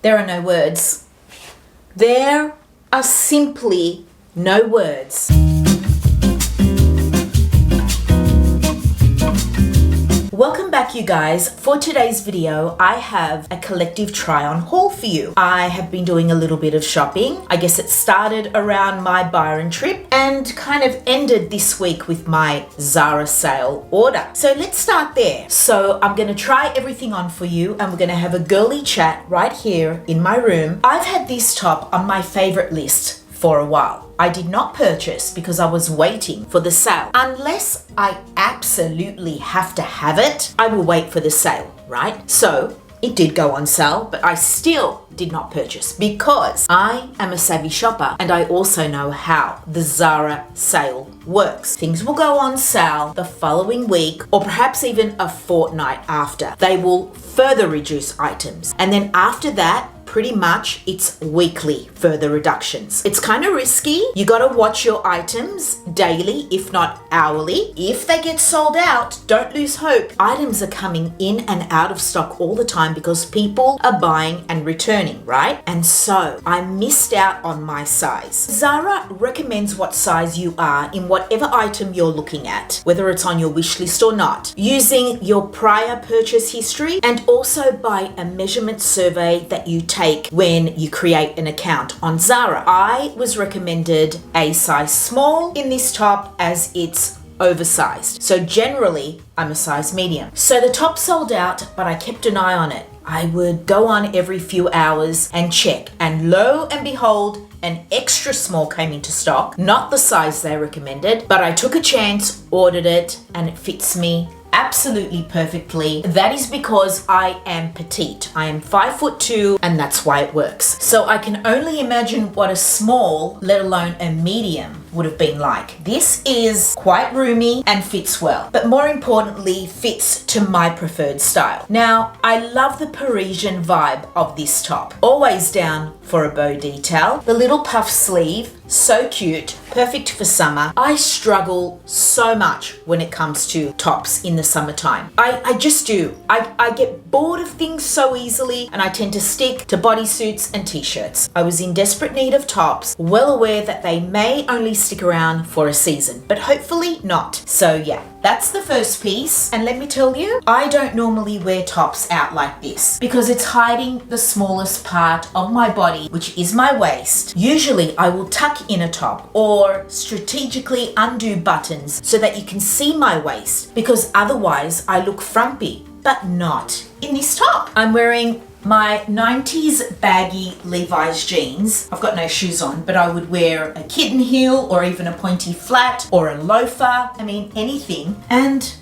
There are no words. There are simply no words. Welcome back, you guys. For today's video, I have a collective try-on haul for you. I have been doing a little bit of shopping. I guess it started around my Byron trip and kind of ended this week with my Zara sale order. So let's start there. So I'm going to try everything on for you and we're going to have a girly chat right here in my room. I've had this top on my favorite list for a while. I did not purchase because I was waiting for the sale. Unless I absolutely have to have it, I will wait for the sale, right? So it did go on sale, but I still did not purchase because I am a savvy shopper and I also know how the Zara sale works. Things will go on sale the following week or perhaps even a fortnight after. They will further reduce items. And then after that, pretty much it's weekly further reductions. It's kind of risky. You got to watch your items daily, if not hourly. If they get sold out, don't lose hope. Items are coming in and out of stock all the time because people are buying and returning, right? And so I missed out on my size. Zara recommends what size you are in whatever item you're looking at, whether it's on your wish list or not, using your prior purchase history and also by a measurement survey that you take when you create an account on Zara. I was recommended a size small in this top as it's oversized. So generally, I'm a size medium. So the top sold out, but I kept an eye on it. I would go on every few hours and check. And lo and behold, an extra small came into stock, not the size they recommended, but I took a chance, ordered it, and it fits me absolutely perfectly. That is because I am petite. I am 5'2", and that's why it works. So I can only imagine what a small, let alone a medium, would have been like. This is quite roomy and fits well, but more importantly, fits to my preferred style. Now, I love the Parisian vibe of this top. Always down for a bow detail. The little puff sleeve, so cute, perfect for summer. I struggle so much when it comes to tops in the summertime. I just do. I get bored of things so easily and I tend to stick to bodysuits and t-shirts. I was in desperate need of tops, well aware that they may only stick around for a season, but hopefully not. So yeah, that's the first piece. And let me tell you, I don't normally wear tops out like this because it's hiding the smallest part of my body, which is my waist. Usually I will tuck in a top or strategically undo buttons so that you can see my waist because otherwise I look frumpy, but not in this top. I'm wearing my 90s baggy Levi's jeans. I've got no shoes on, but I would wear a kitten heel or even a pointy flat or a loafer. I mean, anything. And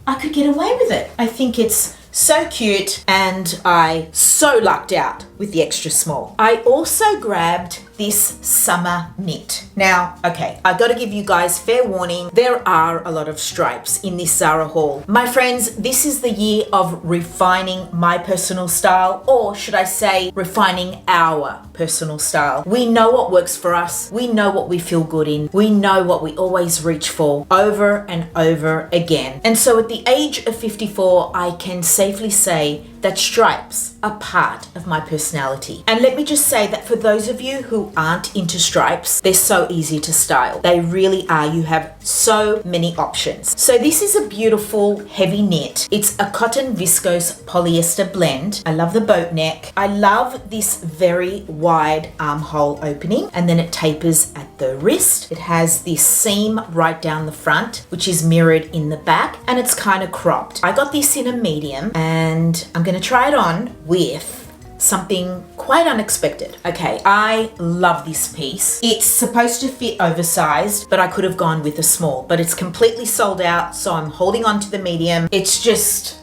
I could get away with it. I think it's so cute and I so lucked out with the extra small. I also grabbed this summer knit. Now, okay, I gotta give you guys fair warning. There are a lot of stripes in this Zara haul. My friends, this is the year of refining my personal style, or should I say refining our personal style. We know what works for us. We know what we feel good in. We know what we always reach for over and over again. And so at the age of 54, I can safely say that stripes are part of my personality. And let me just say that for those of you who aren't into stripes, they're so easy to style. They really are. You have so many options. So this is a beautiful heavy knit. It's a cotton viscose polyester blend. I love the boat neck. I love this very wide armhole opening and then it tapers at the wrist. It has this seam right down the front, which is mirrored in the back, and it's kind of cropped. I got this in a medium and I'm going to try it on with something quite unexpected. Okay, I love this piece. It's supposed to fit oversized, but I could have gone with a small, but it's completely sold out, so I'm holding on to the medium. It's just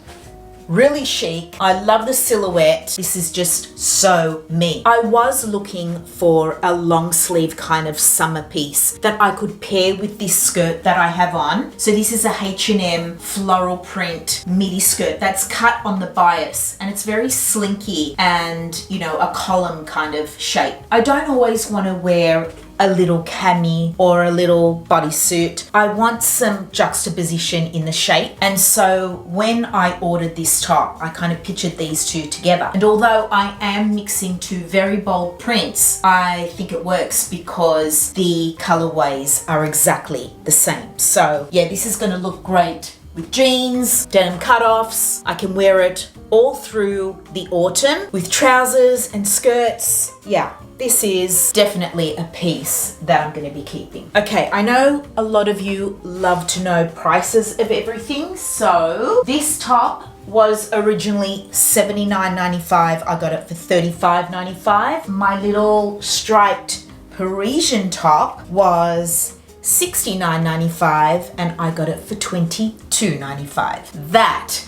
really chic. I love the silhouette. This is just so me. I was looking for a long sleeve kind of summer piece that I could pair with this skirt that I have on. So this is a H&M floral print midi skirt that's cut on the bias and it's very slinky and, you know, a column kind of shape. I don't always want to wear a little cami or a little bodysuit. I want some juxtaposition in the shape. And so when I ordered this top, I kind of pictured these two together. And although I am mixing two very bold prints, I think it works because the colorways are exactly the same. So yeah, this is going to look great with jeans, denim cutoffs. I can wear it all through the autumn with trousers and skirts. Yeah, this is definitely a piece that I'm going to be keeping. Okay, I know a lot of you love to know prices of everything. So this top was originally $79.95. I got it for $35.95. My little striped Parisian top was $69.95 and I got it for $22.95. That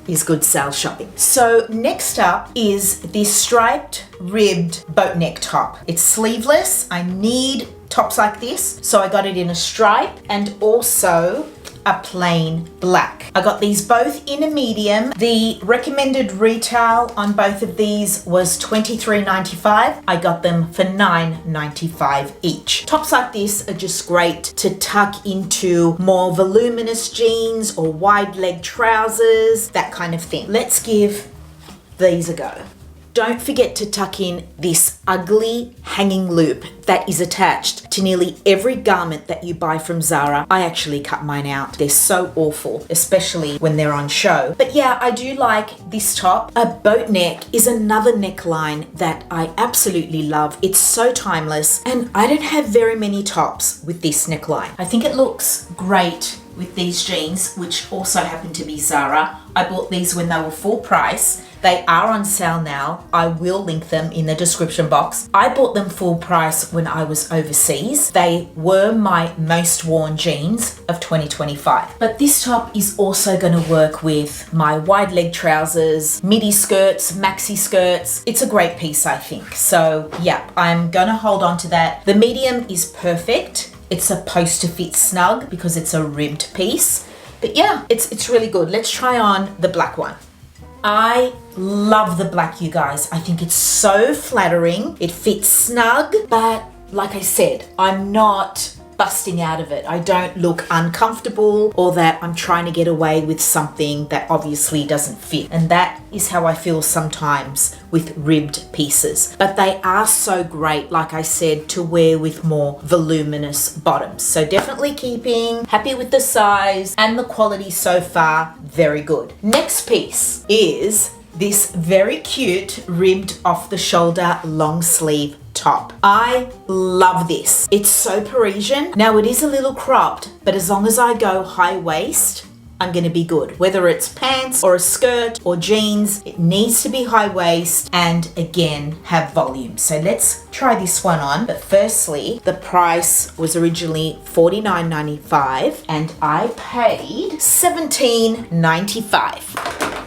is good sale shopping. So next up is this striped ribbed boat neck top. It's sleeveless. I need tops like this, so I got it in a stripe and also a plain black. I got these both in a medium. The recommended retail on both of these was $23.95. I got them for $9.95 each. Tops like this are just great to tuck into more voluminous jeans or wide leg trousers, that kind of thing. Let's give these a go. Don't forget to tuck in this ugly hanging loop that is attached to nearly every garment that you buy from Zara. I actually cut mine out. They're so awful, especially when they're on show. But yeah, I do like this top. A boat neck is another neckline that I absolutely love. It's so timeless, and I don't have very many tops with this neckline. I think it looks great with these jeans, which also happen to be Zara. I bought these when they were full price. They are on sale now. I will link them in the description box. I bought them full price when I was overseas. They were my most worn jeans of 2025. But this top is also going to work with my wide leg trousers, midi skirts, maxi skirts. It's a great piece, I think. So yeah, I'm going to hold on to that. The medium is perfect. It's supposed to fit snug because it's a ribbed piece. But yeah, it's really good. Let's try on the black one. I love the black, you guys. I think it's so flattering. It fits snug, but like I said, I'm not busting out of it. I don't look uncomfortable or that I'm trying to get away with something that obviously doesn't fit. And that is how I feel sometimes with ribbed pieces. But they are so great, like I said, to wear with more voluminous bottoms. So definitely keeping. Happy with the size and the quality so far. Very good. Next piece is this very cute ribbed off the shoulder long sleeve top. I love this. It's so Parisian. Now it is a little cropped, but as long as I go high waist, I'm going to be good. Whether it's pants or a skirt or jeans, it needs to be high waist and again have volume. So let's try this one on. But firstly, the price was originally $49.95 and I paid $17.95.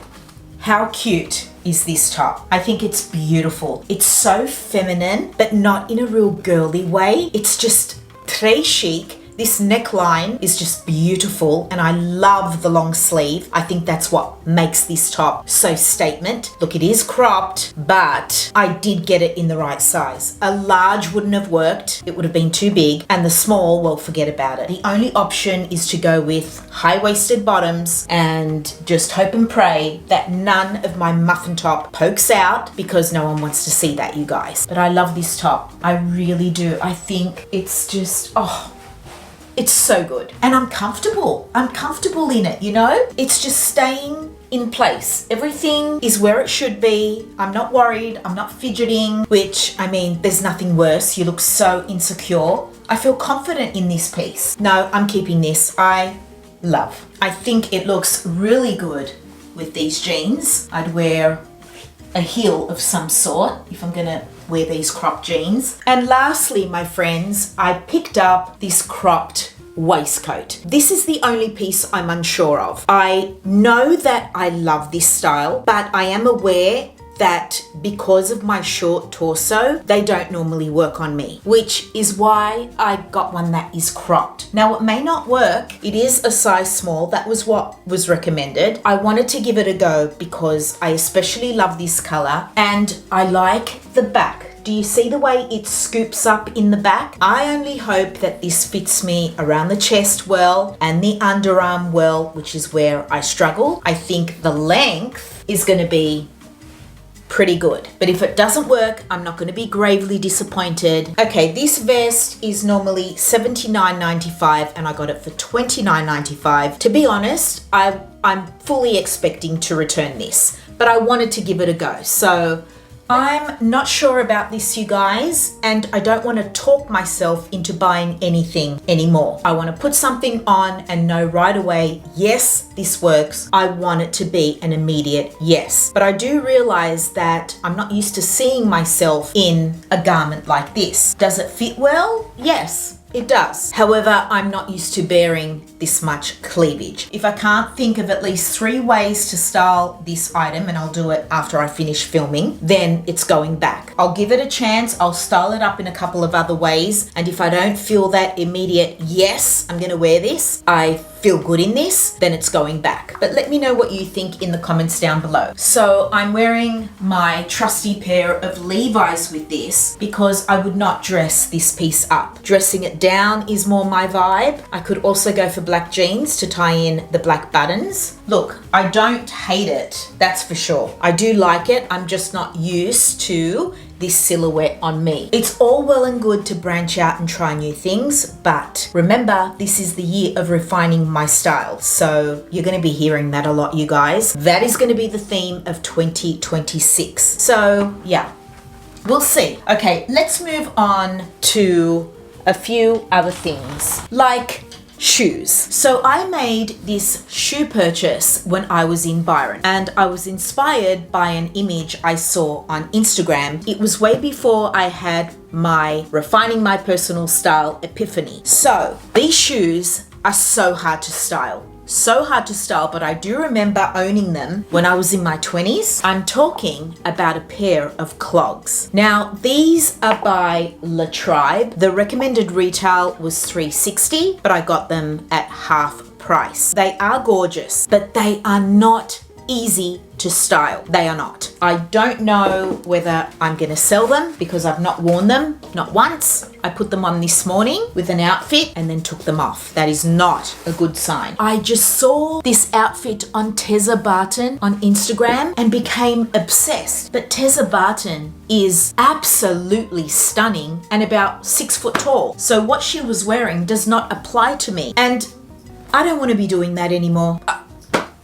How cute is this top? I think it's beautiful. It's so feminine, but not in a real girly way. It's just très chic. This neckline is just beautiful and I love the long sleeve. I think that's what makes this top so statement. Look, it is cropped, but I did get it in the right size. A large wouldn't have worked. It would have been too big, and the small, well, forget about it. The only option is to go with high-waisted bottoms and just hope and pray that none of my muffin top pokes out because no one wants to see that, you guys. But I love this top. I really do. I think it's just, it's so good. And I'm comfortable. I'm comfortable in it, you know? It's just staying in place. Everything is where it should be. I'm not worried. I'm not fidgeting, which, I mean, there's nothing worse. You look so insecure. I feel confident in this piece. No, I'm keeping this. I love. I think it looks really good with these jeans. I'd wear a heel of some sort if I'm gonna wear these cropped jeans. And lastly, my friends, I picked up this cropped waistcoat. This is the only piece I'm unsure of. I know that I love this style, but I am aware that because of my short torso, they don't normally work on me, which is why I got one that is cropped. Now, it may not work. It is a size small. That was what was recommended. I wanted to give it a go because I especially love this color and I like the back. Do you see the way it scoops up in the back? I only hope that this fits me around the chest well and the underarm well, which is where I struggle. I think the length is going to be pretty good. But if it doesn't work, I'm not going to be gravely disappointed. Okay, this vest is normally $79.95 and I got it for $29.95. To be honest, I'm fully expecting to return this, but I wanted to give it a go. So I'm not sure about this, you guys, and I don't want to talk myself into buying anything anymore. I want to put something on and know right away, yes, this works. I want it to be an immediate yes. But I do realize that I'm not used to seeing myself in a garment like this. Does it fit well? Yes. It does. However, I'm not used to bearing this much cleavage. If I can't think of at least 3 ways to style this item, and I'll do it after I finish filming, then it's going back. I'll give it a chance. I'll style it up in a couple of other ways. And if I don't feel that immediate, yes, I'm gonna wear this, I feel good in this, then it's going back. But let me know what you think in the comments down below. So I'm wearing my trusty pair of Levi's with this because I would not dress this piece up. Dressing it down is more my vibe. I could also go for black jeans to tie in the black buttons. Look, I don't hate it, that's for sure. I do like it, I'm just not used to this silhouette on me. It's all well and good to branch out and try new things, but remember, this is the year of refining my style. So you're going to be hearing that a lot, you guys. That is going to be the theme of 2026. So yeah, we'll see. Okay, let's move on to a few other things, like shoes. So I made this shoe purchase when I was in Byron, and I was inspired by an image I saw on Instagram. It was way before I had my refining my personal style epiphany. So these shoes are so hard to style. So hard to style, but I do remember owning them when I was in my 20s. I'm talking about a pair of clogs. Now, these are by La Tribe. The recommended retail was $360, but I got them at half price. They are gorgeous, but they are not easy to style. They are not. I don't know whether I'm gonna sell them because I've not worn them, not once. I put them on this morning with an outfit and then took them off. That is not a good sign. I just saw this outfit on Tessa Barton on Instagram and became obsessed. But Tessa Barton is absolutely stunning and about 6 foot tall. So what she was wearing does not apply to me. And I don't want to be doing that anymore.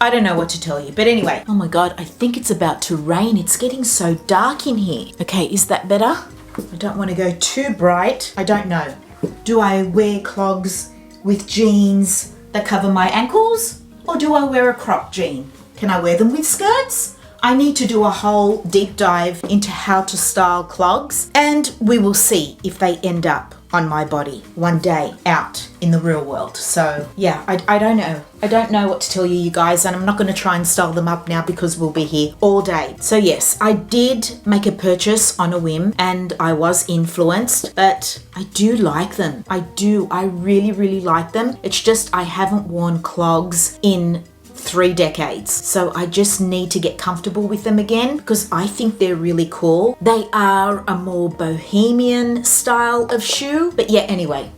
I don't know what to tell you, but anyway. Oh my God, I think it's about to rain. It's getting so dark in here. Okay, is that better? I don't want to go too bright. I don't know. Do I wear clogs with jeans that cover my ankles? Or do I wear a crop jean? Can I wear them with skirts? I need to do a whole deep dive into how to style clogs, and we will see if they end up on my body one day out in the real world. So yeah, I don't know. I don't know what to tell you guys, and I'm not going to try and style them up now because we'll be here all day. So yes, I did make a purchase on a whim and I was influenced, but I do like them. I do. I really, really like them. It's just I haven't worn clogs in 3 decades. So I just need to get comfortable with them again because I think they're really cool. They are a more bohemian style of shoe. But yeah, anyway,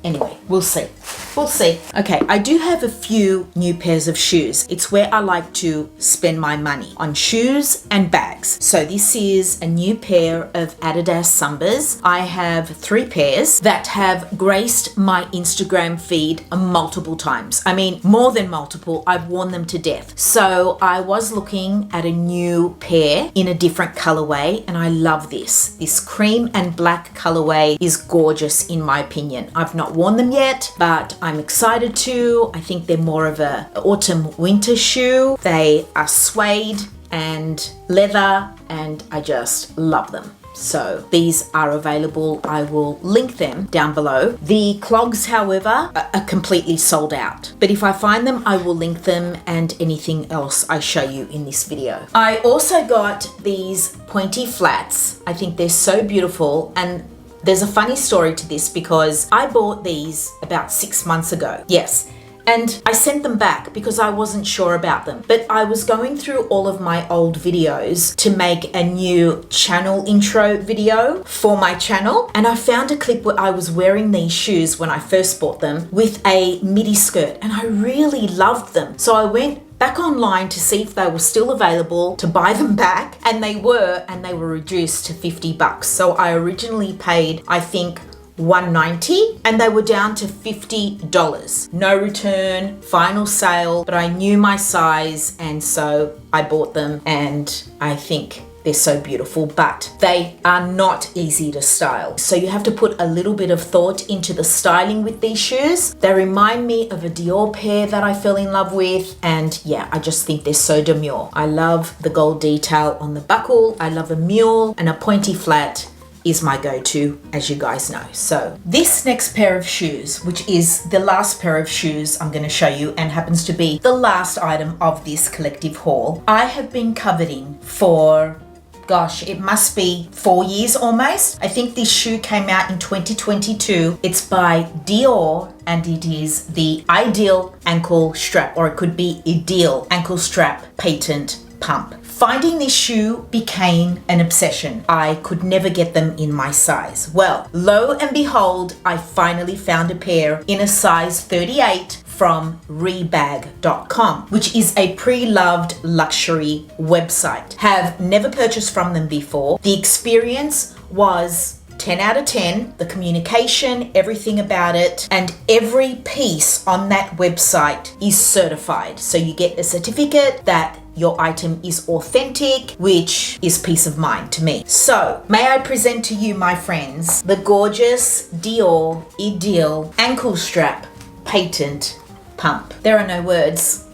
we'll see. We'll see. Okay, I do have a few new pairs of shoes. It's where I like to spend my money on shoes and bags. So this is a new pair of Dedes Sambas. I have 3 pairs that have graced my Instagram feed multiple times. I mean, more than multiple. I've worn them to death. So I was looking at a new pair in a different colorway, and I love this. This cream and black colorway is gorgeous in my opinion. I've not worn them yet, but I'm excited to. I think they're more of a autumn winter shoe. They are suede and leather, and I just love them. So these are available. I will link them down below. The clogs, however, are completely sold out. But if I find them, I will link them and anything else I show you in this video. I also got these pointy flats. I think they're so beautiful, and there's a funny story to this because I bought these about 6 months ago. Yes. and I sent them back because I wasn't sure about them. But I was going through all of my old videos to make a new channel intro video for my channel, and I found a clip where I was wearing these shoes when I first bought them with a midi skirt, and I really loved them. So I went back online to see if they were still available to buy them back, and they were reduced to $50. So I originally paid, I think, $190, and they were down to $50. No return, final sale, but I knew my size, and so I bought them, and I think they're so beautiful, but they are not easy to style. So you have to put a little bit of thought into the styling with these shoes. They remind me of a Dior pair that I fell in love with, and yeah, I just think they're so demure. I love the gold detail on the buckle. I love a mule, and a pointy flat is my go-to, as you guys know. So this next pair of shoes, which is the last pair of shoes I'm going to show you and happens to be the last item of this collective haul, I have been coveting for, gosh, it must be 4 years almost. I think this shoe came out in 2022. It's by Dior, and it is the Ideal ankle strap, or it could be Ideal ankle strap patent pump. Finding this shoe became an obsession. I could never get them in my size. Well, lo and behold, I finally found a pair in a size 38 from rebag.com, which is a pre-loved luxury website. Have never purchased from them before. The experience was 10 out of 10, the communication, everything about it, and every piece on that website is certified. So you get a certificate that your item is authentic, which is peace of mind to me. So may I present to you, my friends, the gorgeous Dior Ideal ankle strap patent pump. There are no words.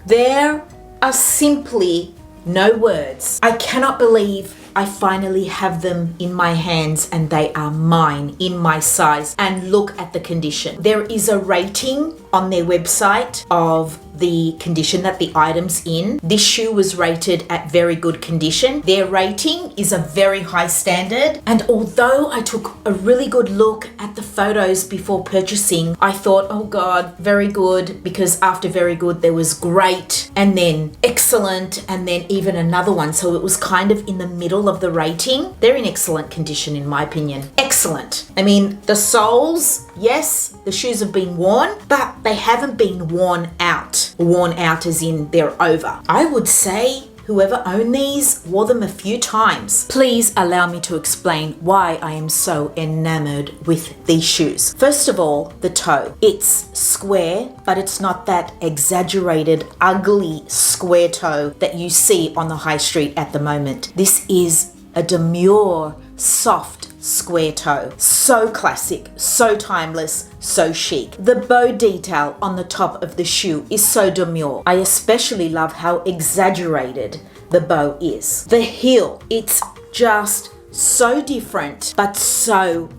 There are simply no words. I cannot believe I finally have them in my hands, and they are mine in my size. And look at the condition. There is a rating on their website of the condition that the item's in. This shoe was rated at very good condition. Their rating is a very high standard, and although I took a really good look at the photos before purchasing, I thought, oh God, very good, because after very good there was great, and then excellent, and then even another one. So it was kind of in the middle of the rating. They're in excellent condition in my opinion. Excellent. I mean, the soles, yes, the shoes have been worn, but they haven't been worn out. Worn out as in they're over. I would say whoever owned these wore them a few times. Please allow me to explain why I am so enamored with these shoes. First of all, the toe. It's square, but it's not that exaggerated, ugly square toe that you see on the high street at the moment. This is a demure, soft, square toe. So classic, so timeless, so chic. The bow detail on the top of the shoe is so demure. I especially love how exaggerated the bow is. The heel, it's just so different, but so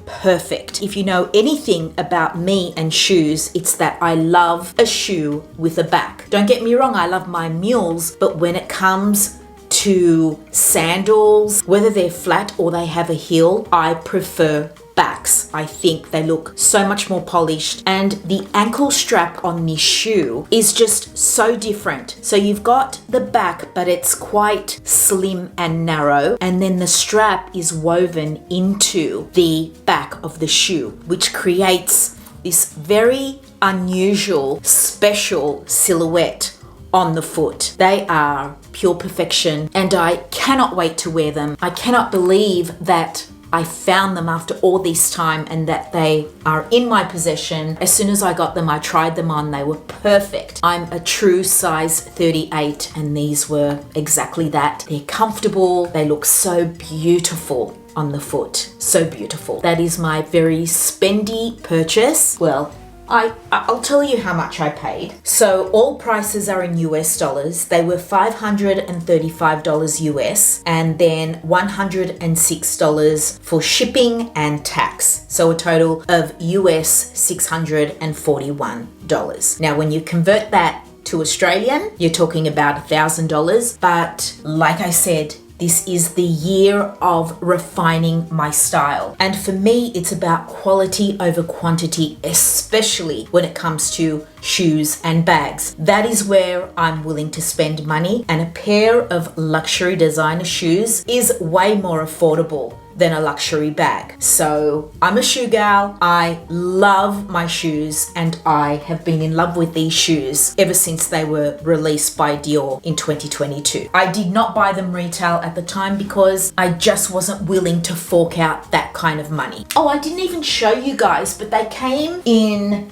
perfect. If you know anything about me and shoes, it's that I love a shoe with a back. Don't get me wrong, I love my mules, but when it comes to sandals, whether they're flat or they have a heel, I prefer backs. I think they look so much more polished, and the ankle strap on this shoe is just so different. So you've got the back, but it's quite slim and narrow, and then the strap is woven into the back of the shoe, which creates this very unusual, special silhouette on the foot. They are pure perfection, and I cannot wait to wear them. I cannot believe that I found them after all this time and that they are in my possession. As soon as I got them, I tried them on. They were perfect. I'm a true size 38, and these were exactly that. They're comfortable. They look so beautiful on the foot. So beautiful. That is my very spendy purchase. Well, I'll tell you how much I paid. So all prices are in US dollars. They were $535 US, and then $106 for shipping and tax. So a total of US $641. Now, when you convert that to Australian, you're talking about $1,000. But like I said, This is the year of refining my style. And for me, it's about quality over quantity, especially when it comes to shoes and bags. That is where I'm willing to spend money, and a pair of luxury designer shoes is way more affordable than a luxury bag. So I'm a shoe gal. I love my shoes, and I have been in love with these shoes ever since they were released by Dior in 2022. I did not buy them retail at the time because I just wasn't willing to fork out that kind of money. Oh, I didn't even show you guys, but they came in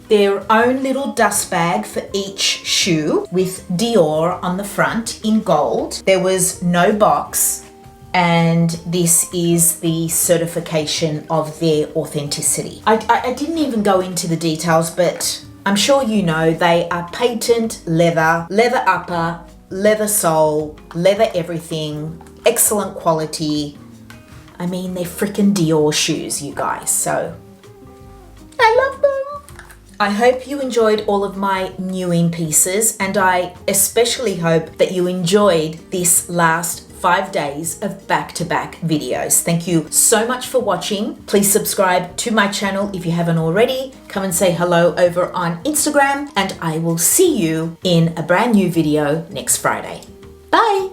their own little dust bag for each shoe with Dior on the front in gold. There was no box, and this is the certification of their authenticity. I didn't even go into the details, but I'm sure you know they are patent leather, leather upper, leather sole, leather everything, excellent quality. I mean, they're freaking Dior shoes, you guys, so I love them. I hope you enjoyed all of my new in pieces, and I especially hope that you enjoyed this last 5 days of back-to-back videos. Thank you so much for watching. Please subscribe to my channel if you haven't already. Come and say hello over on Instagram, and I will see you in a brand new video next Friday. Bye!